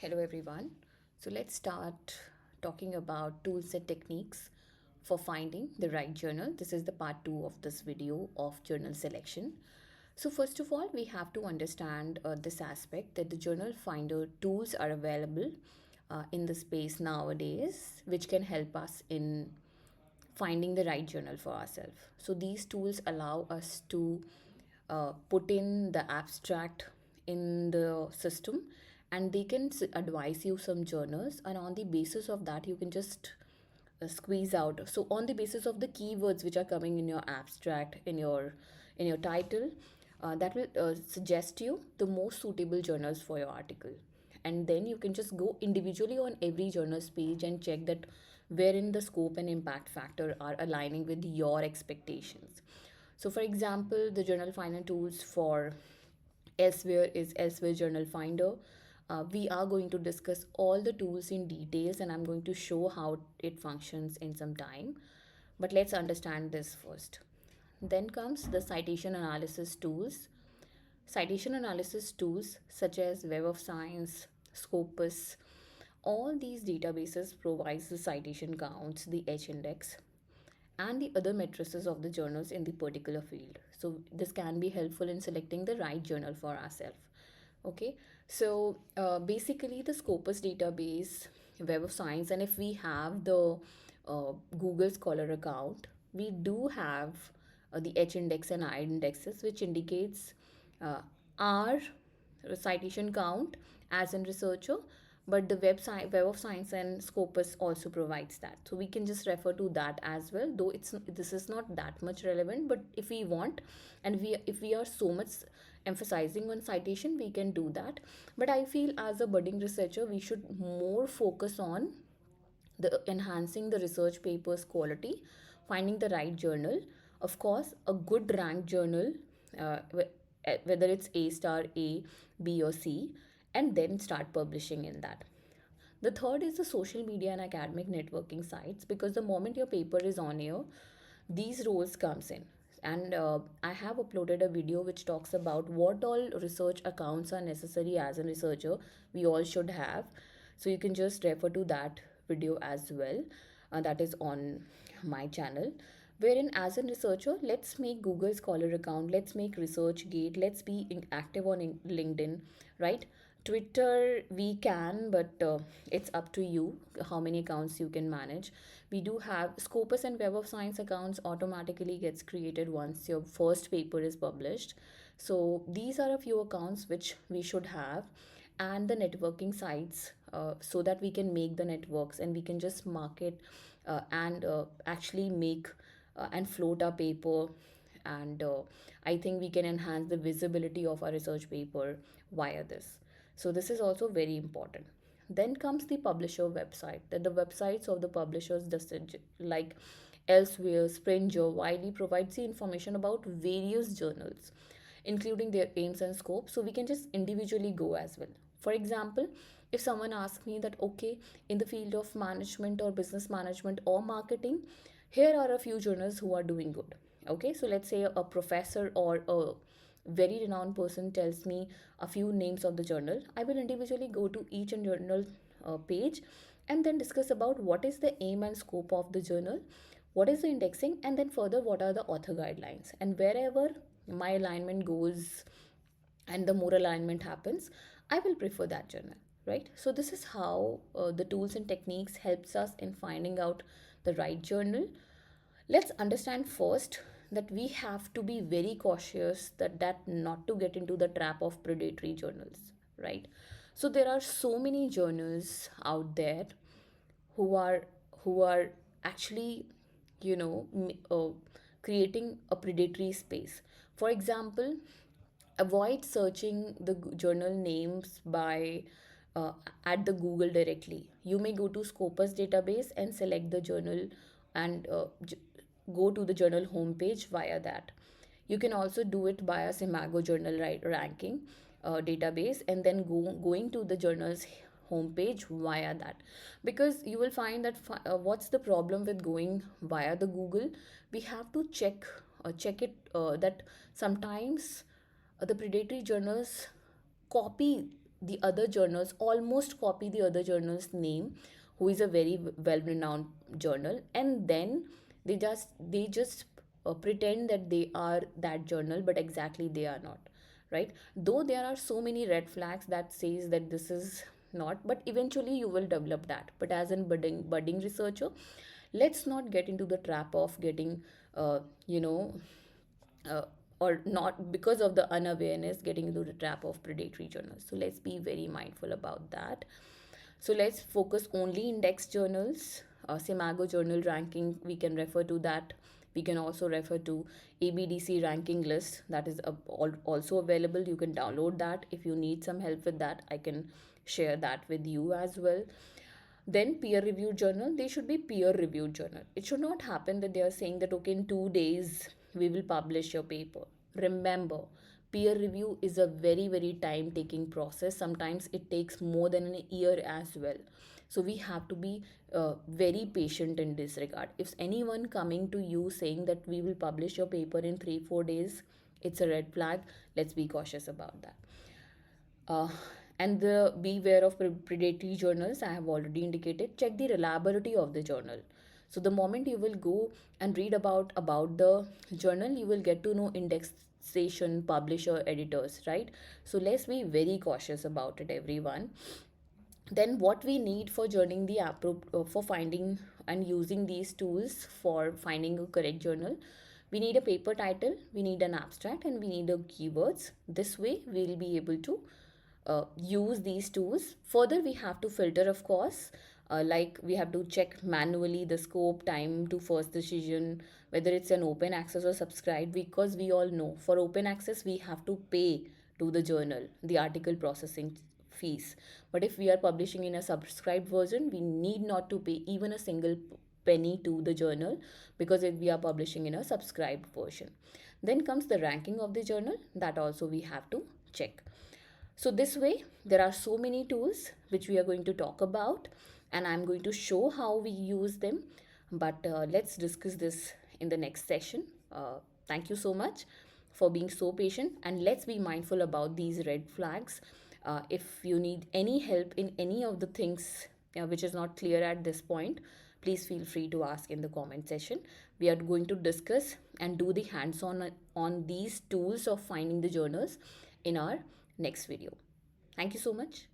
Hello everyone. So let's start talking about tools and techniques for finding the right journal. This is the part 2 of this video of journal selection. So first of all, we have to understand this aspect that the journal finder tools are available in the space nowadays, which can help us in finding the right journal for ourselves. So these tools allow us to put in the abstract in the system, and they can advise you some journals, and on the basis of that you can just squeeze out. So on the basis of the keywords which are coming in your abstract, in your title, that will suggest you the most suitable journals for your article. And then you can just go individually on every journal's page and check that wherein the scope and impact factor are aligning with your expectations. So for example, the journal finder tools for elsewhere is Elsewhere Journal Finder. We are going to discuss all the tools in details, and I'm going to show how it functions in some time. But let's understand this first. Then comes the citation analysis tools. Citation analysis tools such as Web of Science, Scopus, all these databases provides the citation counts, the H index, and the other matrices of the journals in the particular field. So this can be helpful in selecting the right journal for ourselves. Okay, so basically the Scopus database, Web of Science, and if we have the Google Scholar account, we do have the H index and I indexes, which indicates uh, our citation count as in researcher, but the Web of Science and Scopus also provides that, so we can just refer to that as well, though this is not that much relevant. But if we want, and we if we are so much emphasizing on citation, we can do that. But I feel as a budding researcher we should more focus on the enhancing the research papers quality, finding the right journal, of course a good ranked journal, whether it's A star, A, B or C, and then start publishing in that. The third is the social media and academic networking sites, because the moment your paper is on air, these roles comes in. And I have uploaded a video which talks about what all research accounts are necessary as a researcher. We all should have. So you can just refer to that video as well. That is on my channel. Wherein, as a researcher, let's make Google Scholar account, let's make ResearchGate, let's be active on LinkedIn, right? Twitter we can, but it's up to you how many accounts you can manage. We do have Scopus and Web of Science accounts automatically gets created once your first paper is published. So these are a few accounts which we should have, and the networking sites, so that we can make the networks and we can just market and actually make and float our paper. And I think we can enhance the visibility of our research paper via this. So this is also very important. Then comes the publisher website, that the websites of the publishers, just like Elsewhere, Springer, Wiley, provides the information about various journals, including their aims and scope, so we can just individually go as well. For example, if someone asks me that, okay, in the field of management or business management or marketing, here are a few journals who are doing good. Okay, so let's say a professor or a very renowned person tells me a few names of the journal, I will individually go to each and journal page, and then discuss about what is the aim and scope of the journal, what is the indexing, and then further what are the author guidelines. And wherever my alignment goes and the more alignment happens, I will prefer that journal, right? So this is how the tools and techniques helps us in finding out the right journal. Let's understand first that we have to be very cautious that not to get into the trap of predatory journals, right? So there are so many journals out there who are who are actually, you know creating a predatory space. For example, avoid searching the journal names by at the Google directly. You may go to Scopus database and select the journal, and go to the journal homepage via that. You can also do it via Simago journal ranking database, and then going to the journal's homepage via that. Because you will find that what's the problem with going via the Google, we have to check it that sometimes the predatory journals copy the other journals, almost copy the other journal's name, who is a very well renowned journal, and then they just pretend that they are that journal, but exactly they are not, right? Though there are so many red flags that says that this is not, but eventually you will develop that. But as a budding researcher, let's not get into the trap of getting uh, you know uh, or not, because of the unawareness, getting into the trap of predatory journals. So let's be very mindful about that. So let's focus only index journals. Simago journal ranking, we can refer to that. We can also refer to ABDC ranking list, that is also available. You can download that. If you need some help with that, I can share that with you as well. Then peer reviewed journal, they should be peer reviewed journal. It should not happen that they are saying that okay, in 2 days we will publish your paper. Remember, peer review is a very time taking process. Sometimes it takes more than a year as well. So we have to be very patient in this regard. If anyone coming to you saying that we will publish your paper in 3-4 days, it's a red flag. Let's be cautious about that. uh, and the beware of predatory journals, I have already indicated. Check the reliability of the journal. So the moment you will go and read about the journal, you will get to know indexation, publisher, editors, right? So let's be very cautious about it, everyone. Then what we need for journaling the for finding and using these tools for finding a correct journal, we need a paper title, we need an abstract, and we need a keywords. This way we'll be able to use these tools. Further, we have to filter, of course. Like we have to check manually the scope, time to first decision, whether it's an open access or subscribed, because we all know for open access we have to pay to the journal the article processing fees. But if we are publishing in a subscribed version, we need not to pay even a single penny to the journal, because if we are publishing in a subscribed version. Then comes the ranking of the journal, that also we have to check. So this way, there are so many tools which we are going to talk about, and I'm going to show how we use them. But let's discuss this in the next session. Thank you so much for being so patient, and let's be mindful about these red flags. If you need any help in any of the things which is not clear at this point, please feel free to ask in the comment section. We are going to discuss and do the hands-on on these tools of finding the journals in our next video. Thank you so much.